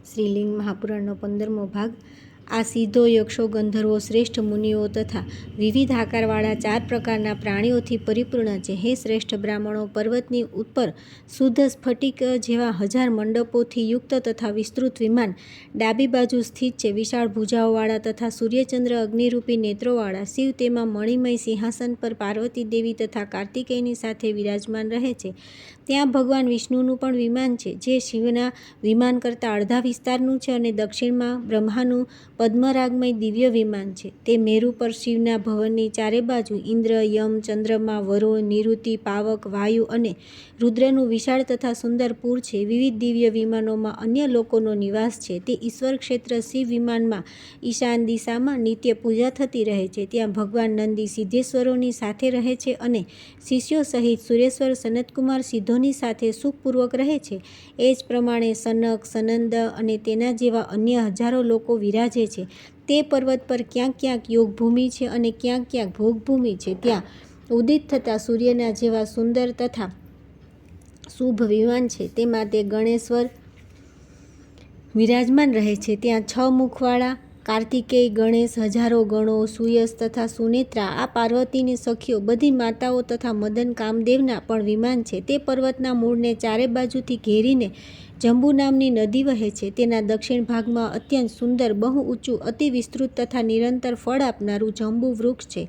શ્રીલિંગ મહાપુરાણનો 15મો ભાગ। આ સિદ્ધો, યક્ષો, ગંધર્વો, શ્રેષ્ઠ મુનિઓ તથા વિવિધ આકારવાળા 4 પ્રકારના પ્રાણીઓથી પરિપૂર્ણ છે। હે શ્રેષ્ઠ બ્રાહ્મણો, પર્વતની ઉપર શુદ્ધ સ્ફટિક જેવા 1000 મંડપોથી યુક્ત તથા વિસ્તૃત વિમાન ડાબી બાજુ સ્થિત છે। વિશાળ ભુજાઓવાળા તથા સૂર્યચંદ્ર અગ્નિરૂપી નેત્રોવાળા શિવ તેમાં મણિમય સિંહાસન પર પાર્વતી દેવી તથા કાર્તિકેયની સાથે વિરાજમાન રહે છે। ત્યાં ભગવાન વિષ્ણુનું પણ વિમાન છે, જે શિવના વિમાન કરતાં અડધા વિસ્તારનું છે, અને દક્ષિણમાં બ્રહ્માનું પદ્મરાગમય દિવ્ય વિમાન છે। તે મેરુ પર શિવના ભવનની ચારે બાજુ ઇન્દ્ર, યમ, ચંદ્રમા, વરુણ, નિરુતિ, પાવક, વાયુ અને રુદ્રનું વિશાળ તથા સુંદર પુર છે। વિવિધ દિવ્ય વિમાનોમાં અન્ય લોકોનો નિવાસ છે। તે ઈશ્વર ક્ષેત્ર શિવ વિમાનમાં ઈશાન દિશામાં નિત્ય પૂજા થતી રહે છે। ત્યાં ભગવાન નંદી સિદ્ધેશ્વરોની સાથે રહે છે અને શિષ્યો સહિત સુરેશ્વર સનતકુમાર સિદ્ધોની સાથે સુખપૂર્વક રહે છે। એ જ પ્રમાણે સનક, સનંદ અને તેના જેવા અન્ય હજારો લોકો વિરાજે છે। તે પર્વત પર ક્યાંક ક્યાંક યોગભૂમિ છે અને ક્યાંક ક્યાંક ભોગભૂમિ છે। ત્યાં ઉદિત થતા સૂર્યના જેવા સુંદર તથા શુભ વિમાન છે, તેમાં તે ગણેશ્વર વિરાજમાન રહે છે। ત્યાં 6 મુખવાળા કાર્તિકેય, ગણેશ, હજારો ગણો, સુયશ તથા સુનેત્રા, આ પાર્વતીની સખીઓ, બધી માતાઓ તથા મદન કામદેવના પણ વિમાન છે। તે પર્વતના મૂળને ચારે બાજુથી ઘેરીને જંબુ નામની નદી વહે છે। તેના દક્ષિણ ભાગમાં અત્યંત સુંદર, બહુ ઊંચું, અતિ વિસ્તૃત તથા નિરંતર ફળ આપનારું જંબુ વૃક્ષ છે।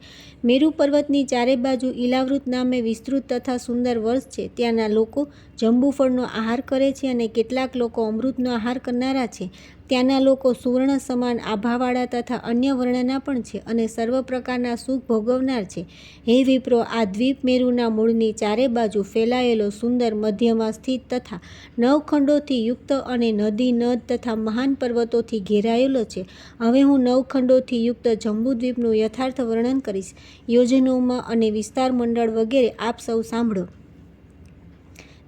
મેરુ પર્વતની ચારે બાજુ ઈલાવૃત નામે વિસ્તૃત તથા સુંદર વર્ષ છે। ત્યાંના લોકો જંબુફળનો આહાર કરે છે અને કેટલાક લોકો અમૃતનો આહાર કરનારા છે। ત્યાંના લોકો સુવર્ણ સમાન આભાવાળા તથા અન્ય વર્ણના પણ છે અને સર્વ પ્રકારના સુખ ભોગવનાર છે। હે વિપ્રો, આ દ્વીપ મેરુના મૂળની ચારે બાજુ ફેલાયેલો, સુંદર, મધ્યમાં સ્થિત તથા 9 ખંડોથી યુક્ત અને નદી, નદ તથા મહાન પર્વતોથી ઘેરાયેલો છે। હવે હું 9 ખંડોથી યુક્ત જંબુદ્વીપનું યથાર્થ વર્ણન કરીશ। યોજનોમાં અને વિસ્તાર મંડળ વગેરે આપ સૌ સાંભળો।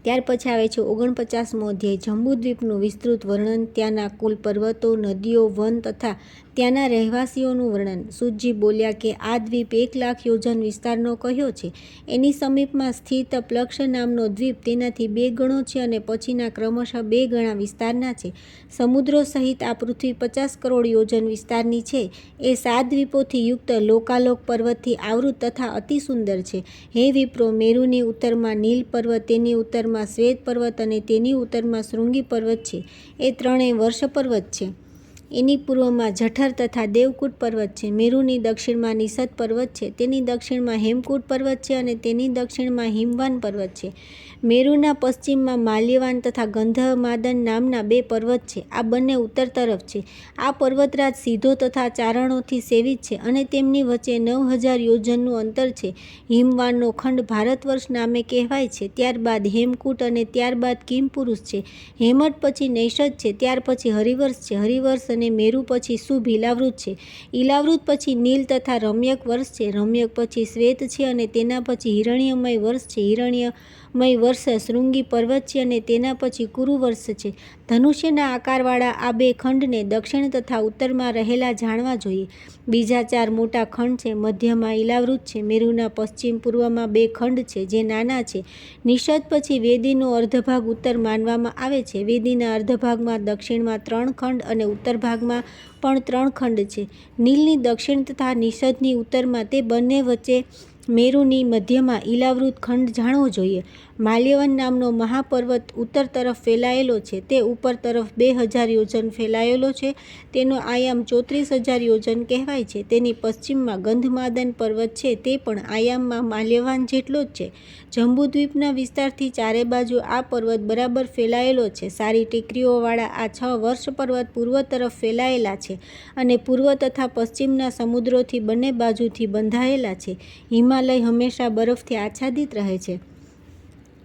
ત્યાર પછી આવે છે 49મો અધ્યાય, જંબુદ્વીપનું વિસ્તૃત વર્ણન, ત્યાંના કુલ પર્વતો, નદીઓ, વન તથા ત્યાંના રહેવાસીઓનું વર્ણન। સૂતજી બોલ્યા કે આ દ્વીપ 1,00,000 યોજન વિસ્તારનો કહ્યો છે। એની સમીપમાં સ્થિત પ્લક્ષ નામનો દ્વીપ તેનાથી 2 ગણો છે અને પછીના ક્રમશઃ 2 ગણા વિસ્તારના છે। સમુદ્રો સહિત આ પૃથ્વી 50 કરોડ યોજન વિસ્તારની છે। એ 7 દ્વીપોથી યુક્ત લોકાલોક પર્વતથી આવૃત તથા અતિ સુંદર છે। હે વિપ્રો, મેરુની ઉત્તરમાં નીલ પર્વત, તેની ઉત્તરમાં શ્વેત પર્વત અને તેની ઉત્તરમાં શૃંગી પર્વત છે। એ ત્રણેય વર્ષ પર્વત છે। એની પૂર્વમાં જઠર તથા દેવકૂટ પર્વત છે। મેરુની દક્ષિણમાં નિષદ પર્વત છે, તેની દક્ષિણમાં હેમકૂટ પર્વત છે અને તેની દક્ષિણમાં હિમવાન પર્વત છે। મેરુના પશ્ચિમમાં માલ્યવાન તથા ગંધમાદન નામના 2 પર્વત છે। આ બંને ઉત્તર તરફ છે। આ પર્વતરાજ સિદ્ધો તથા ચારણોથી સેવિત છે અને તેમની વચ્ચે 9000 યોજનનું અંતર છે। હિમવાનનો ખંડ ભારતવર્ષ નામે કહેવાય છે। ત્યારબાદ હેમકૂટ અને ત્યારબાદ કિમપુરુષ છે। હેમટ પછી નૈષદ છે, ત્યાર પછી હરિવર્ષ છે। હરિવર્ષ અને મેરુ પછી શુભ ઈલાવૃત છે। ઈલાવૃત પછી નીલ તથા રમ્યક વર્ષ છે। રમ્યક પછી શ્વેત છે અને તેના પછી હિરણ્યમય વર્ષ છે। હિરણ્યમય વર્ષ શૃંગી પર્વત છે અને તેના પછી કુરુ વર્ષ છે। ધનુષ્યના આકારવાળા આ 2 ખંડને દક્ષિણ તથા ઉત્તરમાં રહેલા જાણવા જોઈએ। બીજા 4 મોટા ખંડ છે, મધ્યમાં ઈલાવૃત છે। મેરુના પશ્ચિમ પૂર્વમાં 2 ખંડ છે, જે નાના છે। નિષદ પછી વેદીનો અર્ધભાગ ઉત્તર માનવામાં આવે છે। વેદીના અર્ધભાગમાં દક્ષિણમાં 3 ખંડ અને ઉત્તર ભાગમાં પણ 3 ખંડ છે। નીલની દક્ષિણ તથા નિષદની ઉત્તરમાં તે બંને વચ્ચે મેરુની મધ્યમાં ઈલાવૃત ખંડ જાણવો જોઈએ। માલ્યવન નામનો મહાપર્વત ઉત્તર તરફ ફેલાયેલો છે। તે ઉપર તરફ 2000 યોજન ફેલાયેલો છે। તેનો આયામ 34000 યોજન કહેવાય છે। તેની પશ્ચિમમાં ગંધમાદન પર્વત છે, તે પણ આયામમાં માલ્યવાન જેટલો જ છે। જંબુદ્વીપના વિસ્તારથી ચારે બાજુ આ પર્વત બરાબર ફેલાયેલો છે। સારી ટેકરીઓવાળા આ 6 વર્ષ પર્વત પૂર્વ તરફ ફેલાયેલા છે અને પૂર્વ તથા પશ્ચિમના સમુદ્રોથી બંને બાજુથી બંધાયેલા છે। હિમાલય હંમેશા બરફથી આચ્છાદિત રહે છે।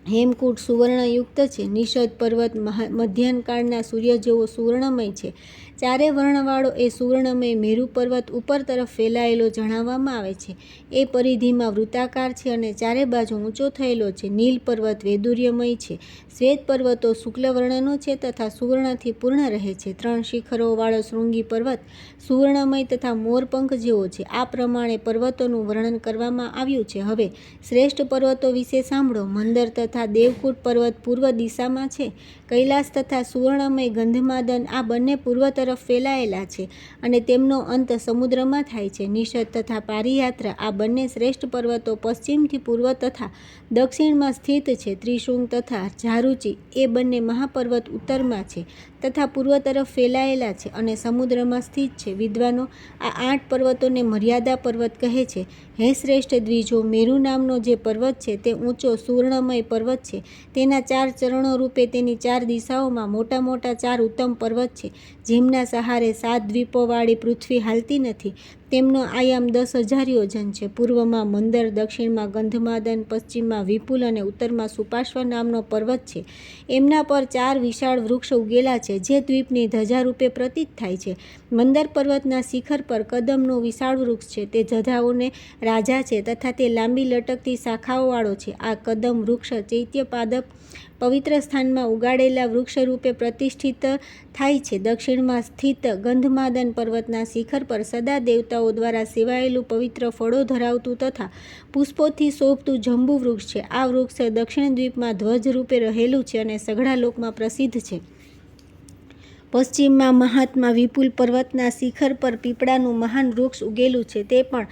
હેમકૂટ સુવર્ણયુક્ત છે। નિષદ પર્વત મધ્યાહનકાળના સૂર્ય જેવો સુવર્ણમય છે। ચારે વર્ણવાળો એ સુવર્ણમય મેરુ પર્વત ઉપર તરફ ફેલાયેલો જણાવવામાં આવે છે। એ પરિધિમાં વૃત્તાકાર છે અને ચારે બાજુ ઊંચો થયેલો છે। નીલ પર્વત વૈદુર્યમય છે। શ્વેત પર્વતો શુક્લ વર્ણનો છે તથા સુવર્ણથી પૂર્ણ રહે છે। 3 શિખરોવાળો શૃંગી પર્વત સુવર્ણમય તથા મોરપંખ જેવો છે। આ પ્રમાણે પર્વતોનું વર્ણન કરવામાં આવ્યું છે। હવે શ્રેષ્ઠ પર્વતો વિશે સાંભળો। મંદર તથા તથા દેવકૂટ પર્વત પૂર્વ દિશામાં છે. કૈલાસ તથા સુવર્ણમય ગંધમાદન આ બંને પૂર્વ તરફ ફેલાયેલા છે અને તેમનો અંત સમુદ્રમાં થાય છે. નિષદ તથા પારિયાત્ર આ બંને શ્રેષ્ઠ પર્વતો પશ્ચિમથી પૂર્વ તથા દક્ષિણમાં સ્થિત છે. ત્રિશુંગ તથા ઝારુચી એ બંને મહાપર્વત ઉત્તરમાં છે તથા પૂર્વ તરફ ફેલાયેલા છે અને સમુદ્રમાં સ્થિત છે. વિદ્વાનો, આ 8 પર્વતોને મર્યાદા પર્વત કહે છે. હે શ્રેષ્ઠ દ્વિજો, મેરુ નામનો જે પર્વત છે તે ઊંચો સુવર્ણમય પર્વત છે. તેના 4 ચરણો રૂપે તેની 4 દિશાઓમાં મોટા મોટા 4 ઉત્તમ પર્વત છે. જેમના સહારે 7 દ્વીપોવાળી પૃથ્વી હાલતી નથી. તેમનો આયામ 10,000 યોજન છે. પૂર્વમાં મંદર, દક્ષિણમાં ગંધમાદન, પશ્ચિમમાં વિપુલ અને ઉત્તરમાં સુપાર્શ્વ નામનો પર્વત છે. એમના પર 4 વિશાળ વૃક્ષ ઉગેલા છે જે દ્વીપની ધજા રૂપે પ્રતીત થાય છે. મંદર પર્વતના શિખર પર કદમનું વિશાળ વૃક્ષ છે. તે ધજાઓને રાજા છે તથા તે લાંબી લટકતી શાખાઓવાળો છે. આ કદમ વૃક્ષ ચૈત્યપાદપ પવિત્ર સ્થાનમાં ઉગાડેલા વૃક્ષ રૂપે પ્રતિષ્ઠિત થાય છે. દક્ષિણમાં સ્થિત ગંધમાદન પર્વતના શિખર પર સદા દેવતાઓ દ્વારા સેવાયેલું પવિત્ર ફળો ધરાવતું તથા પુષ્પોથી શોભતું જંબુ વૃક્ષ છે. આ વૃક્ષ દક્ષિણ દ્વીપમાં ધ્વજ રૂપે રહેલું છે અને સઘળા લોકમાં પ્રસિદ્ધ છે. પશ્ચિમમાં મહાત્મા વિપુલ પર્વતના શિખર પર પીપળાનું મહાન વૃક્ષ ઉગેલું છે. તે પણ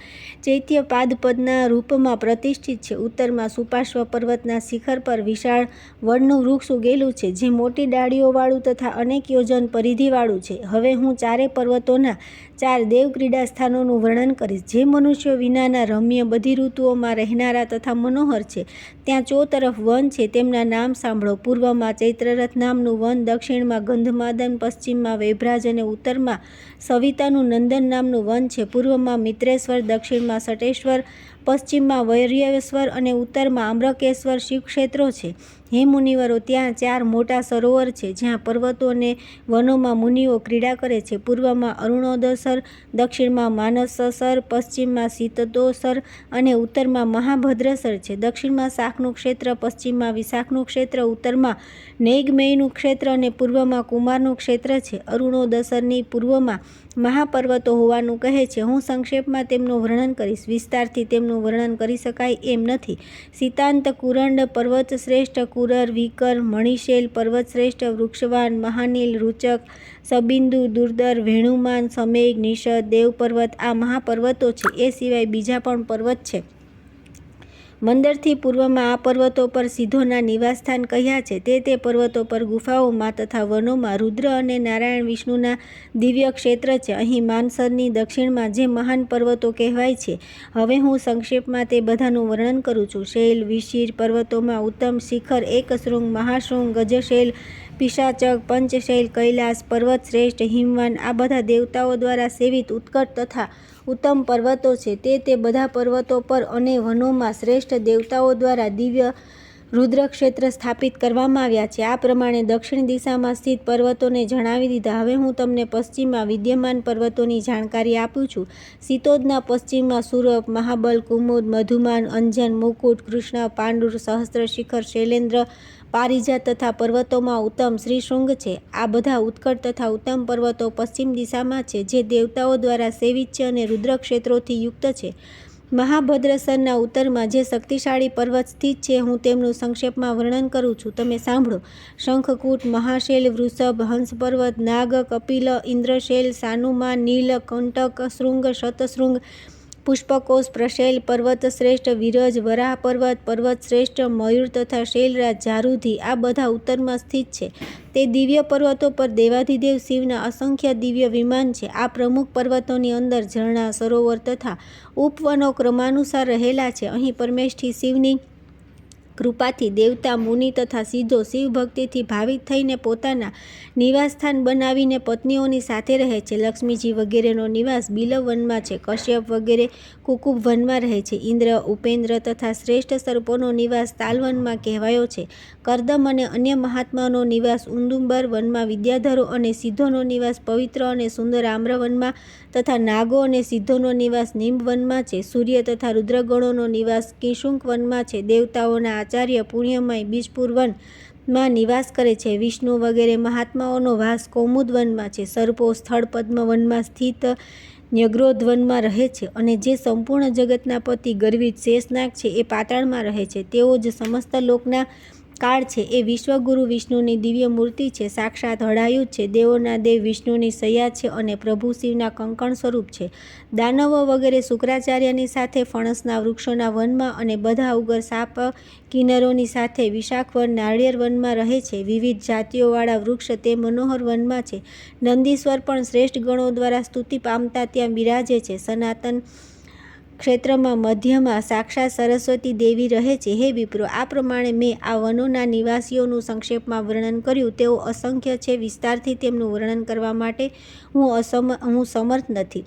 ચૈત્યપાદપદના રૂપમાં પ્રતિષ્ઠિત છે. ઉત્તરમાં સુપાર્શ્વ પર્વતના શિખર પર વિશાળ વડનું વૃક્ષ ઉગેલું છે જે મોટી ડાળીઓવાળું તથા અનેક યોજન પરિધિવાળું છે. હવે હું 4 પર્વતોના 4 દેવ ક્રીડા સ્થાનોનું વર્ણન કરીશ જે મનુષ્યો વિનાના રમ્ય, બધી ઋતુઓમાં રહેનારા તથા મનોહર છે. ત્યાં ચોતરફ વન છે. તેમના નામ સાંભળો. પૂર્વમાં ચૈત્રરથ નામનું વન, દક્ષિણમાં ગંધમાદન, પશ્ચિમમાં વૈભ્રાજ અને ઉત્તરમાં સવિતાનું નંદન નામનું વન છે. પૂર્વમાં મિત્રેશ્વર, દક્ષિણમાં સટેશ્વર, પશ્ચિમમાં વૈર્યવેશ્વર અને ઉત્તરમાં આમ્રકેશ્વર શિવક્ષેત્રો છે. હે મુનિવરો, ત્યાં 4 મોટા સરોવર છે જ્યાં પર્વતો અને વનોમાં મુનિઓ ક્રીડા કરે છે. પૂર્વમાં અરુણોદસર, દક્ષિણમાં માનસસર, પશ્ચિમમાં શીતતોસર અને ઉત્તરમાં મહાભદ્રસર છે. દક્ષિણમાં શાકનું ક્ષેત્ર, પશ્ચિમમાં વિશાખનું ક્ષેત્ર, ઉત્તરમાં નૈગમેયનું ક્ષેત્ર અને પૂર્વમાં કુમારનું ક્ષેત્ર છે. અરુણોદસરની પૂર્વમાં મહાપર્વતો હોવાનું કહે છે. હું સંક્ષેપમાં તેમનું વર્ણન કરીશ. વિસ્તારથી તેમનું વર્ણન કરી શકાય એમ નથી. સિતાંત, કુરંડ પર્વત શ્રેષ્ઠ, કુરર, વિકર, મણિશૈલ પર્વત શ્રેષ્ઠ, વૃક્ષવાન, મહાનીલ, રૂચક, સબિંદુ, દુર્દર, વેણુમાન, સમેઘ, નિષદ, દેવપર્વત આ મહાપર્વતો છે. એ સિવાય બીજા પણ પર્વત છે. મંદરથી પૂર્વમાં આ પર્વતો પર સિદ્ધોના નિવાસસ્થાન કહ્યા છે. તે પર્વતો પર ગુફાઓમાં તથા વનોમાં રુદ્ર અને નારાયણ વિષ્ણુના દિવ્ય ક્ષેત્ર છે. અહીં માનસરની દક્ષિણમાં જે મહાન પર્વતો કહેવાય છે. હવે હું સંક્ષેપમાં તે બધાનું વર્ણન કરું છું. શૈલ, વિશિર પર્વતોમાં ઉત્તમ શિખર, એકશૃંગ, મહાશૃંગ, ગજશૈલ, પિશાચક, પંચશૈલ, કૈલાસ પર્વત શ્રેષ્ઠ, હિમવાન આ બધા દેવતાઓ દ્વારા સેવિત ઉત્કટ તથા ઉત્તમ પર્વતો છે. તે બધા પર્વતો પર અને વનોમાં શ્રેષ્ઠ દેવતાઓ દ્વારા દિવ્ય રુદ્રક્ષેત્ર સ્થાપિત કરવામાં આવ્યા છે. આ પ્રમાણે દક્ષિણ દિશામાં સ્થિત પર્વતોને જણાવી દીધા. હવે હું તમને પશ્ચિમમાં વિદ્યમાન પર્વતોની જાણકારી આપું છું. શીતોદના પશ્ચિમમાં સુરપ, મહાબલ, કુમુદ, મધુમાન, અંજન, મુકુટ, કૃષ્ણ, પાંડુર, સહસ્ત્ર શિખર, શૈલેન્દ્ર, પારિજાત તથા પર્વતોમાં ઉત્તમ શ્રીશૃંગ છે. આ બધા ઉત્કટ તથા ઉત્તમ પર્વતો પશ્ચિમ દિશામાં છે જે દેવતાઓ દ્વારા સેવિત છે અને રુદ્રક્ષેત્રોથી યુક્ત છે. મહાભદ્રસરના ઉત્તરમાં જે શક્તિશાળી પર્વત સ્થિત છે હું તેમનું સંક્ષેપમાં વર્ણન કરું છું. તમે સાંભળો. શંખકૂટ, મહાશૈલ, વૃષભ, હંસ પર્વત, નાગ, કપિલ, ઇન્દ્રશૈલ, સાનુમા, નીલ, કંટક, શૃંગ, શતશૃંગ, પુષ્પકોશ, પ્રશૈલ પર્વત શ્રેષ્ઠ, વિરજ, વરાહ પર્વત, પર્વત શ્રેષ્ઠ, મયુર તથા શૈલરાજ, ઝારુધિ આ બધા ઉત્તરમાં સ્થિત છે. તે દિવ્ય પર્વતો પર દેવાધિદેવ શિવના અસંખ્ય દિવ્ય વિમાન છે. આ પ્રમુખ પર્વતોની અંદર ઝરણા, સરોવર તથા ઉપવનો ક્રમાનુસાર રહેલા છે. અહીં પરમેષ્ઠી શિવની કૃપાથી દેવતા, મુનિ તથા સિદ્ધો શિવ ભક્તિથી ભાવિત થઈને પોતાના નિવાસસ્થાન બનાવીને પત્નીઓની સાથે રહે છે. લક્ષ્મીજી વગેરેનો નિવાસ બિલવ વનમાં છે. કશ્યપ વગેરે કુકુબ વનમાં રહે છે. ઇન્દ્ર, ઉપેન્દ્ર તથા શ્રેષ્ઠ સર્પોનો નિવાસ તાલવનમાં કહેવાયો છે. કરદમ અને અન્ય મહાત્માઓનો નિવાસ ઉદુંબર વનમાં, વિદ્યાધરો અને સિદ્ધોનો નિવાસ પવિત્ર અને સુંદર આમ્રવનમાં તથા નાગો અને સિદ્ધોનો નિવાસ નિંબ વનમાં છે. સૂર્ય તથા રુદ્રગણોનો નિવાસ કિશુંક વનમાં છે. દેવતાઓના આચાર્ય પુણ્યમય બીજપુર વનમાં નિવાસ કરે છે. વિષ્ણુ વગેરે મહાત્માઓનો વાસ કૌમુદ વનમાં છે. સર્પો સ્થળ પદ્મ વનમાં સ્થિત ન્યગ્રોધ વનમાં રહે છે અને જે સંપૂર્ણ જગતના પતિ ગર્વિત શેષનાગ છે એ પાતાળમાં રહે છે. તેઓ જ સમસ્ત લોકના કાળ છે એ વિશ્વગુરુ વિષ્ણુની દિવ્ય મૂર્તિ છે, સાક્ષાત હડાયુધ છે, દેવોના દેવ વિષ્ણુની સૈયા છે અને પ્રભુ શિવના કંકણ સ્વરૂપ છે. દાનવો વગેરે શુક્રાચાર્યની સાથે ફણસના વૃક્ષોના વનમાં અને બધા ઉગર સાપ કિન્નરોની સાથે વિશાખવન નાળિયેર વનમાં રહે છે. વિવિધ જાતિઓવાળા વૃક્ષ તે મનોહર વનમાં છે. નંદીશ્વર પણ શ્રેષ્ઠ ગણો દ્વારા સ્તુતિ પામતા ત્યાં બિરાજે છે. સનાતન ક્ષેત્રમાં મધ્યમાં સાક્ષાત સરસ્વતી દેવી રહે છે. હે વિપ્રો, આ પ્રમાણે મેં આ વનોના નિવાસીઓનું સંક્ષેપમાં વર્ણન કર્યું. તેઓ અસંખ્ય છે, વિસ્તારથી તેમનું વર્ણન કરવા માટે હું સમર્થ નથી.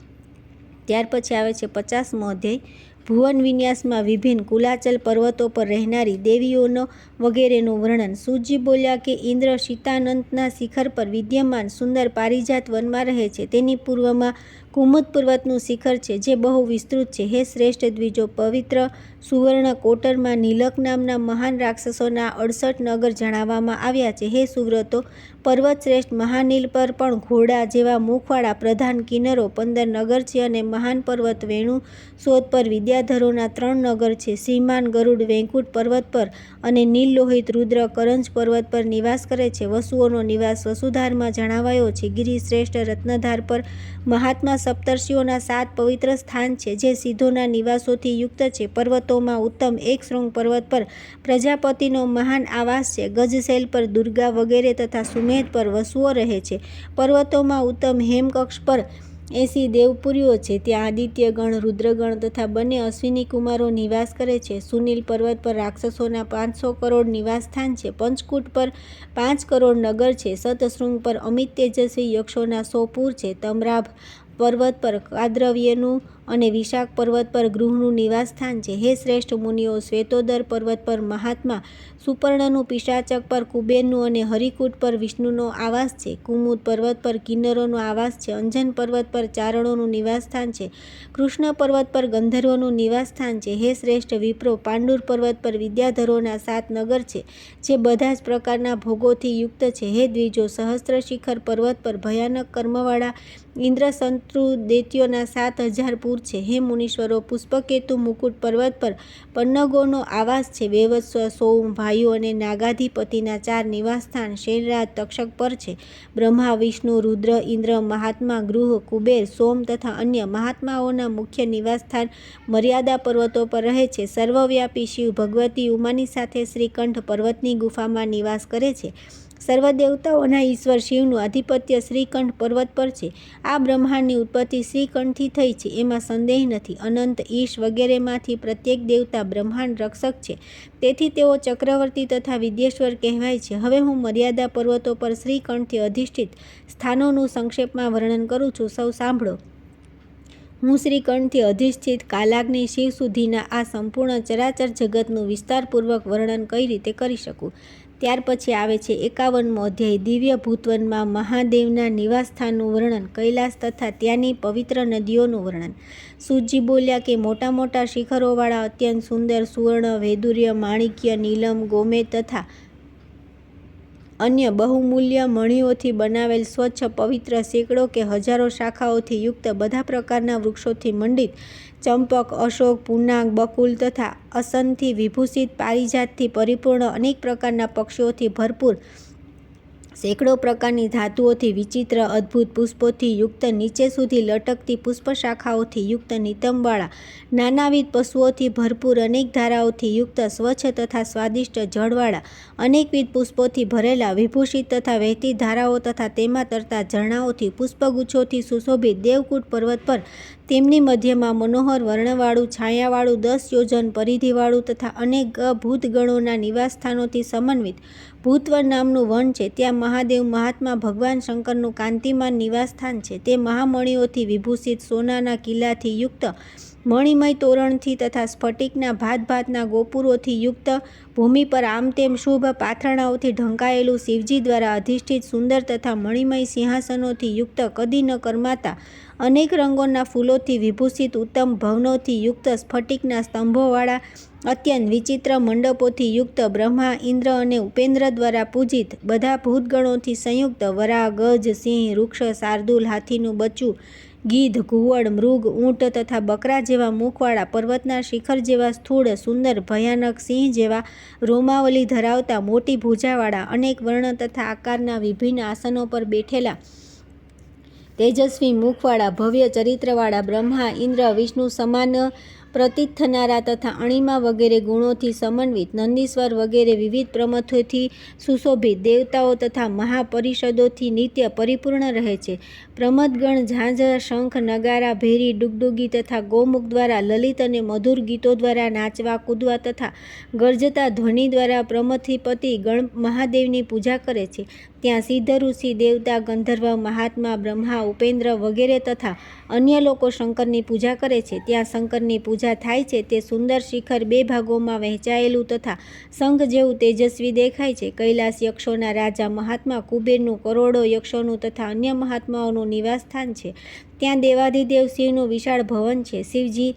ત્યાર પછી આવે છે 50મો અધ્યાય. ભુવન વિન્યાસમાં વિભિન્ન કુલાચલ પર્વતો પર રહેનારી દેવીઓનો વગેરેનું વર્ણન. સૂતજી બોલ્યા કે ઇન્દ્ર શીતાનંતના શિખર પર વિદ્યમાન સુંદર પારિજાત વનમાં રહે છે. તેની પૂર્વમાં કુમુદ પર્વતનું શિખર છે, જે બહુ વિસ્તૃત છે. હે શ્રેષ્ઠ દ્વિજો, પવિત્ર સુવર્ણ કોટરમાં નીલક નામના મહાન રાક્ષસોના 68 નગર જણાવવામાં આવ્યા છે. હે સુવ્રતો, પર્વત શ્રેષ્ઠ મહાનીલ પર પણ ઘોડા જેવા મુખવાળા પ્રધાન કિન્નરો 15 નગર છે અને મહાન પર્વત વેણુ શોધ પર વિદ્યાધરોના 3 નગર છે. શ્રીમાન ગરુડ વૈકુંઠ પર્વત પર અને નીલ લોહિત રુદ્ર કરંજ પર્વત પર નિવાસ કરે છે. વસુઓનો નિવાસ વસુધારમાં જણાવાયો છે. ગિરિ શ્રેષ્ઠ રત્નધાર પર મહાત્મા સપ્તર્ષિઓના 7 પવિત્ર સ્થાન છે, જે સિદ્ધોના નિવાસોથી યુક્ત છે. પર્વતોમાં ઉત્તમ એક શૃંગ પર્વત પર પ્રજાપતિનો મહાન આવાસ છે. ગજશૈલ પર દુર્ગા વગેરે તથા સુમેધ પર વસુઓ રહે છે. પર્વતોમાં ઉત્તમ હેમકક્ષ પર 80 દેવપુરીઓ છે. ત્યાં આદિત્યગણ, રુદ્રગણ તથા બંને અશ્વિની કુમારો નિવાસ કરે છે. સુનીલ પર્વત પર રાક્ષસોના 500 કરોડ નિવાસ સ્થાન છે. પંચકૂટ પર 5 કરોડ નગર છે. સતશૃંગ પર અમિત તેજસ્વી યક્ષોના 100 પુર છે. તમરાભ પર્વત પર કાદ્રવ્યનું અને વિશાખ પર્વત પર ગૃહનું નિવાસ સ્થાન છે. હે શ્રેષ્ઠ મુનિઓ, શ્વેતોદર પર્વત પર મહાત્મા સુપર્ણનું, પિશાચક પર કુબેરનું અને હરિકૂટ પર વિષ્ણુનો આવાસ છે. કુમુદ પર્વત પર કિન્નરોનો આવાસ છે. અંજન પર્વત પર ચારણોનું નિવાસ સ્થાન છે. કૃષ્ણ પર્વત પર ગંધર્વોનું નિવાસ સ્થાન છે. હે શ્રેષ્ઠ વિપ્રો, પાંડુર પર્વત પર વિદ્યાધરોના 7 નગર છે, જે બધા જ પ્રકારના ભોગોથી યુક્ત છે. હે દ્વિજો, સહસ્ત્ર શિખર પર્વત પર ભયાનક કર્મવાળા ઇન્દ્રશત્રુ દૈત્યોના 7000 પુર છે. હે મુનીશ્વરો, પુષ્પકેતુ મુકુટ પર્વત પર પન્નગોનો આવાસ છે. વેવત્સ, સોમ, ભાઈઓ અને નાગાધિપતિના 4 નિવાસસ્થાન શૈલરાજ તક્ષક પર છે. બ્રહ્મા, વિષ્ણુ, રુદ્ર, ઇન્દ્ર, મહાત્મા ગૃહ, કુબેર, સોમ તથા અન્ય મહાત્માઓના મુખ્ય નિવાસસ્થાન મર્યાદા પર્વતો પર રહે છે. સર્વવ્યાપી શિવ ભગવતી ઉમાની સાથે શ્રીકંઠ પર્વતની ગુફામાં નિવાસ કરે છે. સર્વ દેવતાઓના ઈશ્વર શિવનું આધિપત્ય શ્રીકંઠ પર્વત પર છે. આ બ્રહ્માંડની ઉત્પત્તિ શ્રીકંઠથી થઈ છે, એમાં સંદેહ નથી. અનંત, ઈશ વગેરેમાંથી પ્રત્યેક દેવતા બ્રહ્માંડ રક્ષક છે, તેથી તેઓ ચક્રવર્તી તથા વિદ્યેશ્વર કહેવાય છે. હવે હું મર્યાદા પર્વતો પર શ્રીકંઠથી અધિષ્ઠિત સ્થાનોનું સંક્ષેપમાં વર્ણન કરું છું. સૌ સાંભળો. હું શ્રીકંઠથી અધિષ્ઠિત કાલાગ્નિ શિવ સુધીના આ સંપૂર્ણ ચરાચર જગતનું વિસ્તારપૂર્વક વર્ણન કઈ રીતે કરી શકું. ત્યાર પછી આવે છે 51મો અધ્યાય. દિવ્ય ભૂતવનમાં મહાદેવના નિવાસસ્થાનનું વર્ણન. કૈલાસ તથા ત્યાંની પવિત્ર નદીઓનું વર્ણન. સૂતજી બોલ્યા કે મોટા મોટા શિખરોવાળા અત્યંત સુંદર સુવર્ણ, વૈદુર્ય, માણિક્ય, નીલમ, ગોમેદ તથા અન્ય બહુમૂલ્ય મણિઓથી બનાવેલ સ્વચ્છ પવિત્ર સેંકડો કે હજારો શાખાઓથી યુક્ત બધા પ્રકારના વૃક્ષોથી મંડિત ચંપક, અશોક, પૂર્ણાંગ, બકુલ તથા અસનથી વિભૂષિત પારિજાતથી પરિપૂર્ણ અનેક પ્રકારના પક્ષીઓથી ભરપૂર સેંકડો પ્રકારની ધાતુઓથી વિચિત્ર અદ્ભુત પુષ્પોથી યુક્ત નીચે સુધી લટકતી પુષ્પશાખાઓથી યુક્ત નિતંબવાળા નાનાવિધ પશુઓથી ભરપૂર અનેક ધારાઓથી યુક્ત સ્વચ્છ તથા સ્વાદિષ્ટ જળવાળા અનેકવિધ પુષ્પોથી ભરેલા વિભૂષિત તથા વહેતી ધારાઓ તથા તેમાં તરતા ઝરણાઓથી પુષ્પગુચ્છોથી સુશોભિત દેવકૂટ પર્વત પર તેમની મધ્યમાં મનોહર વર્ણવાળું છાયાવાળું 10 યોજન પરિધિવાળું તથા અનેક ભૂતગણોના નિવાસસ્થાનોથી સમન્વિત ભૂતવન નામનું વન છે. ત્યાં મહાદેવ મહાત્મા ભગવાન શંકરનું કાંતિમાન નિવાસસ્થાન છે. તે મહામણિઓથી વિભૂષિત સોનાના કિલ્લાથી યુક્ત મણિમય તોરણથી તથા સ્ફટિકના ભાતભાતના ગોપુરોથી યુક્ત ભૂમિ પર આમ તેમ શુભ પાથરણાઓથી ઢંકાયેલું શિવજી દ્વારા અધિષ્ઠિત સુંદર તથા મણિમય સિંહાસનોથી યુક્ત કદી ન કરમાતા અનેક રંગોના ફૂલોથી વિભૂષિત ઉત્તમ ભવનોથી યુક્ત સ્ફટિકના સ્તંભોવાળા અત્યંત વિચિત્ર મંડપોથી યુક્ત બ્રહ્મા, ઇન્દ્ર અને ઉપેન્દ્ર દ્વારા પૂજિત બધા ભૂતગણોથી સંયુક્ત વરાહ, ગજ, સિંહ, વૃક્ષ, શાર્દૂલ, હાથીનું બચ્ચું, ગીધ, ઘુવડ, મૃગ, ઊંટ તથા બકરા જેવા મુખવાળા, પર્વતના શિખર જેવા સ્થૂળ, સુંદર, ભયાનક, સિંહ જેવા રોમાવલી ધરાવતા, મોટી ભુજાવાળા, અનેક વર્ણ તથા આકારના વિભિન્ન આસનો પર બેઠેલા, તેજસ્વી મુખવાળા, ભવ્ય ચરિત્રવાળા, બ્રહ્મા, ઇન્દ્ર, વિષ્ણુ સમાન પ્રતીત થનારા તથા અણિમા વગેરે ગુણોથી સમન્વિત, નંદીશ્વર વગેરે વિવિધ પ્રમથોથી સુશોભિત, દેવતાઓ તથા મહાપરિષદોથી નિત્ય પરિપૂર્ણ રહે છે. પ્રમથગણ ઝાંઝ, શંખ, નગારા, ભેરી, ડુગડુગી તથા ગોમુખ દ્વારા લલિત અને મધુર ગીતો દ્વારા નાચવા, કૂદવા તથા ગર્જતા ધ્વનિ દ્વારા પ્રમથીપતિ ગણ મહાદેવની પૂજા કરે છે. ત્યાં સિદ્ધ, ઋષિ, દેવતા, ગંધર્વ, મહાત્મા, બ્રહ્મા, ઉપેન્દ્ર વગેરે તથા અન્ય લોકો શંકરની પૂજા કરે છે. ત્યાં શંકરની પૂજા થાય છે તે સુંદર શિખર 2 ભાગોમાં વહેંચાયેલું તથા શંખ જેવું તેજસ્વી દેખાય છે. કૈલાસ યક્ષોના રાજા મહાત્મા કુબેરનું, કરોડો યક્ષોનું તથા અન્ય મહાત્માઓનું નિવાસસ્થાન છે. ત્યાં દેવાધિદેવ શિવનું વિશાળ ભવન છે. શિવજી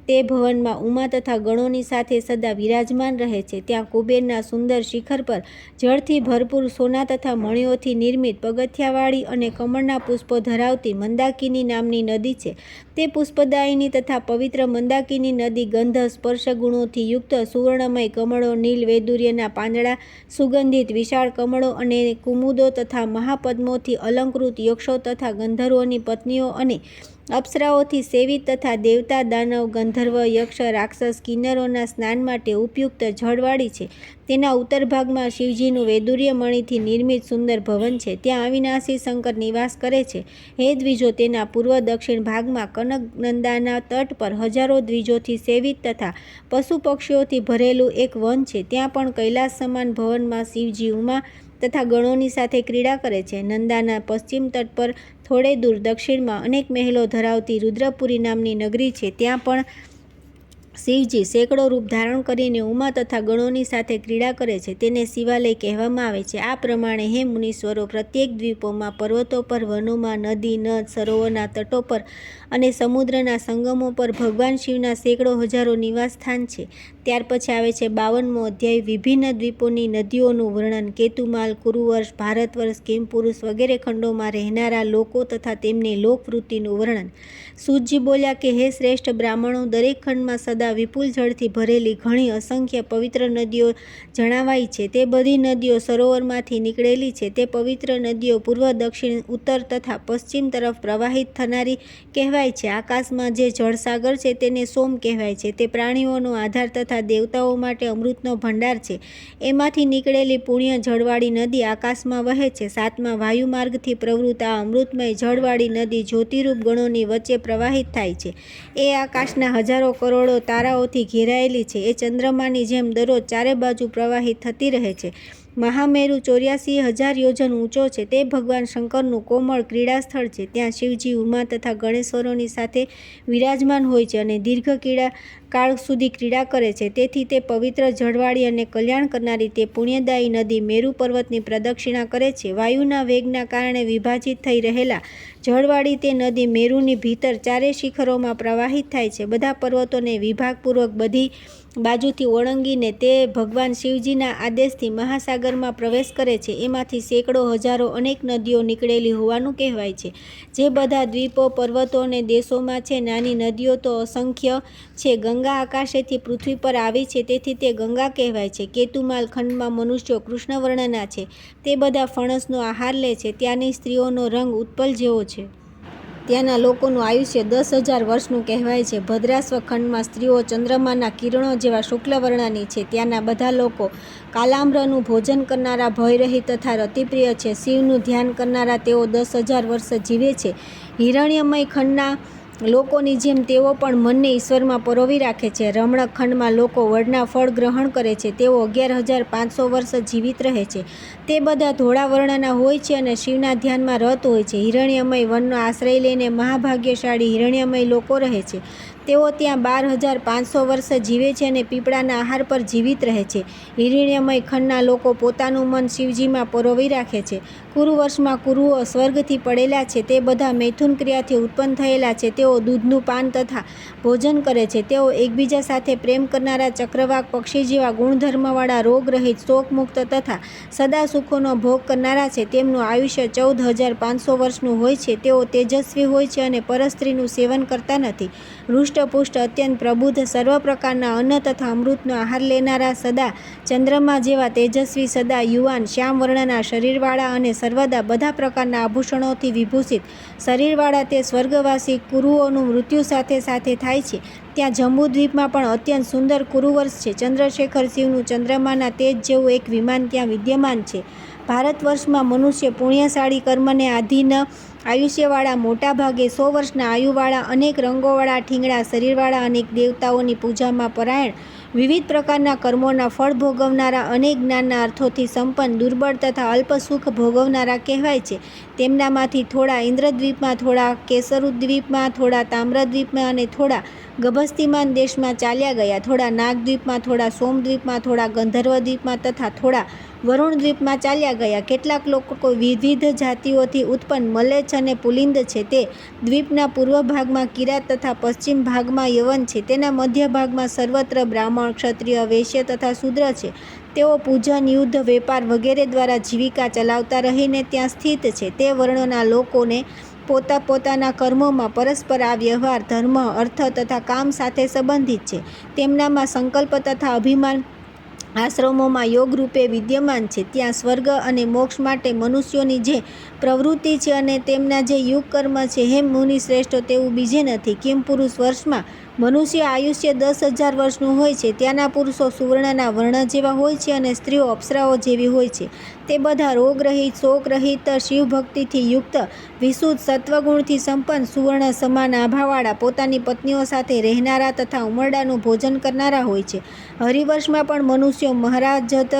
તે ભવનમાં ઉમા તથા ગણોની સાથે સદા વિરાજમાન રહે છે. ત્યાં કુબેરના સુંદર શિખર પર જળથી ભરપૂર સોના તથા મણિઓથી નિર્મિત પગથિયાવાળી અને કમળના પુષ્પો ધરાવતી મંદાકિની નામની નદી છે. તે પુષ્પદાયિની તથા પવિત્ર મંદાકિની નદી ગંધ, સ્પર્શ ગુણોથી યુક્ત સુવર્ણમય કમળો, નીલ વૈદુર્યના પાંદડા, સુગંધિત વિશાળ કમળો અને કુમુદો તથા મહાપદ્મોથી અલંકૃત યક્ષો તથા ગંધર્વોની પત્નીઓ અને અપ્સરાઓથી સેવિત તથા દેવતા, દાનવ, ગંધર્વ, યક્ષ, રાક્ષસ, કિન્નરોના સ્નાન માટે ઉપયુક્ત જળવાળી છે. તેના ઉત્તર ભાગમાં શિવજીનું વૈદુર્ય મણિથી નિર્મિત સુંદર ભવન છે. ત્યાં અવિનાશી શંકર નિવાસ કરે છે. હે દ્વિજો, તેના પૂર્વ દક્ષિણ ભાગમાં કનકનંદાના તટ પર હજારો દ્વિજોથી સેવિત તથા પશુ પક્ષીઓથી ભરેલું એક વન છે. ત્યાં પણ કૈલાસ સમાન ભવનમાં શિવજી ઉમા તથા ગણોની સાથે ક્રીડા કરે છે. નંદાના પશ્ચિમ તટ પર થોડે દૂર દક્ષિણમાં અનેક મહેલો ધરાવતી રુદ્રપુરી નામની નગરી છે. ત્યાં પણ શિવજી સેંકડો રૂપ ધારણ કરીને ઉમા તથા ગણોની સાથે ક્રીડા કરે છે. તેને શિવાલય કહેવામાં આવે છે. આ પ્રમાણે હે મુનીશ્વરો, પ્રત્યેક દ્વીપોમાં, પર્વતો પર, વનોમાં, નદી, નદ, સરોવરના તટો પર અને સમુદ્રના સંગમો પર ભગવાન શિવના સેંકડો હજારો નિવાસસ્થાન છે. ત્યાર પછી આવે છે 52મો અધ્યાય, વિભિન્ન દ્વીપોની નદીઓનું વર્ણન. કેતુમાલ, કુરુવર્ષ, ભારતવર્ષ, કિમપુરુષ વગેરે ખંડોમાં રહેનારા લોકો તથા તેમની લોકવૃત્તિનું વર્ણન. સૂતજી બોલ્યા કે હે શ્રેષ્ઠ બ્રાહ્મણો, દરેક ખંડમાં સદા વિપુલ જળથી ભરેલી ઘણી અસંખ્ય પવિત્ર નદીઓ જણાવાઈ છે. તે બધી નદીઓ સરોવરમાંથી નીકળેલી છે. તે પવિત્ર નદીઓ પૂર્વ, દક્ષિણ, ઉત્તર તથા પશ્ચિમ તરફ પ્રવાહિત થનારી કહેવાય છે. આકાશમાં જે જળસાગર છે તેને સોમ કહેવાય છે. તે પ્રાણીઓનો આધાર તથા દેવતાઓ માટે અમૃતનો ભંડાર છે. એમાંથી નીકળેલી પુણ્ય જળવાળી નદી આકાશમાં વહે છે. 7મા વાયુમાર્ગથી પ્રવૃત્ત આ અમૃતમય જળવાળી નદી જ્યોતિરૂપ ગણોની વચ્ચે પ્રવાહિત થાય છે. એ આકાશના હજારો કરોડો તારાઓથી ઘેરાયેલી છે. એ ચંદ્રમાની જેમ દરરોજ ચારે બાજુ પ્રવાહિત થતી રહે છે. મહામેરુ 84,000 યોજન ઊંચો છે. તે ભગવાન શંકરનું કોમળ ક્રીડાસ્થળ છે. ત્યાં શિવજી ઉમા તથા ગણેશ્વરોની સાથે વિરાજમાન હોય છે અને દીર્ઘ કાળ સુધી ક્રીડા કરે છે. તેથી તે પવિત્ર જળવાળી અને કલ્યાણ કરનારી તે પુણ્યદાયી નદી મેરુ પર્વતની પ્રદક્ષિણા કરે છે. વાયુના વેગના કારણે વિભાજિત થઈ રહેલા જળવાળી તે નદી મેરુની ભીતર ચારે શિખરોમાં પ્રવાહિત થાય છે. બધા પર્વતોને વિભાગપૂર્વક બધી બાજુથી ઓળંગીને તે ભગવાન શિવજીના આદેશથી મહાસાગરમાં પ્રવેશ કરે છે. એમાંથી સેંકડો હજારો અનેક નદીઓ નીકળેલી હોવાનું કહેવાય છે. જે બધા દ્વીપો, પર્વતો અને દેશોમાં છે. નાની નદીઓ તો અસંખ્ય છે. ગંગા આકાશેથી પૃથ્વી પર આવી છે, તેથી તે ગંગા કહેવાય છે. કેતુમાલ ખંડમાં મનુષ્યો કૃષ્ણવર્ણના છે. તે બધા ફણસનો આહાર લે છે. ત્યાંની સ્ત્રીઓનો રંગ ઉત્પલ જેવો છે. ત્યાંના લોકોનું આયુષ્ય 10,000 વર્ષનું કહેવાય છે. ભદ્રાશ્વ ખંડમાં સ્ત્રીઓ ચંદ્રમાના કિરણો જેવા શુક્લ વર્ણની છે. ત્યાંના બધા લોકો કાલામ્રનું ભોજન કરનારા, ભયરહિત તથા રતિપ્રિય છે. શિવનું ધ્યાન કરનારા તેઓ 10,000 વર્ષ જીવે છે. હિરણ્યમય ખંડના લોકોની જેમ તેઓ પણ મનને ઈશ્વરમાં પરોવી રાખે છે. રમણક ખંડમાં લોકો વડના ફળ ગ્રહણ કરે છે. તેઓ 11,500 વર્ષ જીવિત રહે છે. તે બધા ધોળા વર્ણના હોય છે અને શિવના ધ્યાનમાં રત હોય છે. હિરણ્યમય વનનો આશ્રય લઈને મહાભાગ્યશાળી હિરણ્યમય લોકો રહે છે. તેઓ ત્યાં 12,500 વર્ષ જીવે છે અને પીપળાના આહાર પર જીવિત રહે છે. હિરણ્યમય ખંડના લોકો પોતાનું મન શિવજીમાં પરોવી રાખે છે. કુરુ વર્ષમાં કુરુઓ સ્વર્ગથી પડેલા છે. તે બધા મૈથુન ક્રિયાથી ઉત્પન્ન થયેલા છે. તેઓ દૂધનું પાન તથા ભોજન કરે છે. તેઓ એકબીજા સાથે પ્રેમ કરનારા, ચક્રવાક પક્ષી જેવા ગુણધર્મવાળા, રોગરહિત, શોકમુક્ત તથા સદા સુખોનો ભોગ કરનારા છે. તેમનું આયુષ્ય 14,500 વર્ષનું હોય છે. તેઓ તેજસ્વી હોય છે અને પરસ્ત્રીનું સેવન કરતા નથી. હૃષ્ટપુષ્ટ, અત્યંત પ્રબુદ્ધ, સર્વ પ્રકારના અન્ન તથા અમૃતનો આહાર લેનારા, સદા ચંદ્રમા જેવા તેજસ્વી, સદા યુવાન, શ્યામ વર્ણના શરીરવાળા અને સર્વદા બધા પ્રકારના આભૂષણોથી વિભૂષિત શરીરવાળા તે સ્વર્ગવાસી કુરુઓનું મૃત્યુ સાથે સાથે થાય છે. ત્યાં જંબુદ્વીપમાં પણ અત્યંત સુંદર કુરુવર્ષ છે. ચંદ્રશેખર શિવનું ચંદ્રમાના તેજ જેવું એક વિમાન ત્યાં વિદ્યમાન છે. ભારત વર્ષમાં મનુષ્ય પુણ્યશાળી, કર્મને આધીન, આયુષ્યવાળા, મોટાભાગે 100 વર્ષના આયુવાળા, અનેક રંગોવાળા, ઠીંગણા શરીરવાળા, અનેક દેવતાઓની પૂજામાં પરાયણ, વિવિધ પ્રકારના કર્મોના ફળ ભોગવનારા, અનેક જ્ઞાનના અર્થોથી સંપન્ન, દુર્બળ તથા અલ્પ સુખ ભોગવનારા કહેવાય છે. તેમનામાંથી થોડા ઇન્દ્રદ્વીપમાં, થોડા કેસરુદ્વીપમાં, થોડા તામ્રદ્વીપમાં અને થોડા ગભસ્તિમાન દેશમાં ચાલ્યા ગયા. થોડા નાગદ્વીપમાં, થોડા સોમદ્વીપમાં, થોડા ગંધર્વદ્વીપમાં તથા થોડા વરુણદ્વીપમાં ચાલ્યા ગયા. કેટલાક લોકો વિવિધ જાતિઓથી ઉત્પન્ન મલેચ્છ અને પુલિંદ છે. તે દ્વીપના પૂર્વ ભાગમાં કિરાત તથા પશ્ચિમ ભાગમાં યવન છે. તેના મધ્ય ભાગમાં સર્વત્ર બ્રાહ્મણ, ક્ષત્રિય, વૈશ્ય તથા શૂદ્ર છે. તેઓ પૂજન, યુદ્ધ, વેપાર વગેરે દ્વારા જીવિકા ચલાવતા રહીને ત્યાં સ્થિત છે. તે વર્ણોના લોકોને પોતાના કર્મોમાં પરસ્પર આ વ્યવહાર, ધર્મ, અર્થ તથા કામ સાથે સંબંધિત છે. તેમનામાં સંકલ્પ તથા અભિમાન આશ્રમોમાં યોગરૂપે વિદ્યમાન છે. ત્યાં સ્વર્ગ અને મોક્ષ માટે મનુષ્યોની જે પ્રવૃત્તિ છે અને તેમના જે યુગ કર્મ છે, હે મુનિ શ્રેષ્ઠો, તેવું બીજે નથી. કિમપુરુષ વર્ષમાં મનુષ્ય આયુષ્ય 10,000 વર્ષનું હોય છે. ત્યાંના પુરુષો સુવર્ણના વર્ણ જેવા હોય છે અને સ્ત્રીઓ અપ્સરાઓ જેવી હોય છે. તે બધા રોગરહિત, શોકરહિત, શિવભક્તિથી યુક્ત, વિશુદ્ધ, સત્વગુણથી સંપન્ન, સુવર્ણ સમાન આભાવાળા, પોતાની પત્નીઓ સાથે રહેનારા તથા ઉમરડાનું ભોજન કરનારા હોય છે. હરિવર્ષમાં પણ મનુષ્યો મહારાજત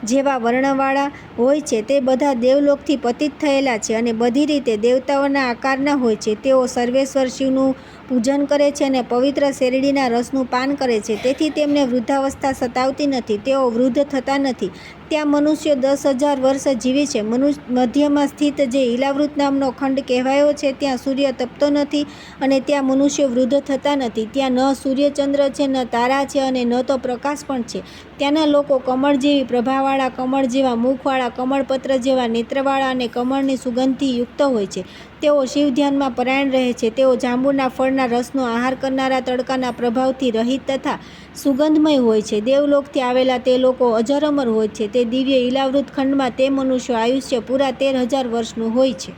જેવા વર્ણવાળા હોય છે. તે બધા દેવલોકથી પતિત થયેલા છે અને બધી રીતે દેવતાઓના આકારના હોય છે. તેઓ સર્વેશ્વર શિવનું પૂજન કરે છે અને પવિત્ર શેરડીના રસનું પાન કરે છે. તેથી તેમને વૃદ્ધાવસ્થા સતાવતી નથી. તેઓ વૃદ્ધ થતા નથી. ત્યાં મનુષ્યો 10,000 વર્ષ જીવે છે. મધ્યમાં સ્થિત જે ઈલાવૃત નામનો ખંડ કહેવાયો છે, ત્યાં સૂર્ય તપતો નથી અને ત્યાં મનુષ્યો વૃદ્ધ થતા નથી. ત્યાં ન સૂર્યચંદ્ર છે, ન તારા છે અને ન તો પ્રકાશ પણ છે. ત્યાંના લોકો કમળ જેવી પ્રભાવાળા, કમળ જેવા મુખવાળા, કમળપત્ર જેવા નેત્રવાળા અને કમળની સુગંધથી યુક્ત હોય છે. તેઓ શિવ ધ્યાનમાં પરાયણ રહે છે. તેઓ જાંબુના ફળના રસનો આહાર કરનારા, તડકાના પ્રભાવથી રહિત તથા સુગંધમય હોય છે. દેવલોકથી આવેલા તે લોકો અજર અમર હોય છે. તે દિવ્ય ઈલાવૃત ખંડમાં તે મનુષ્યો આયુષ્ય પૂરા 13,000 વર્ષનું હોય છે.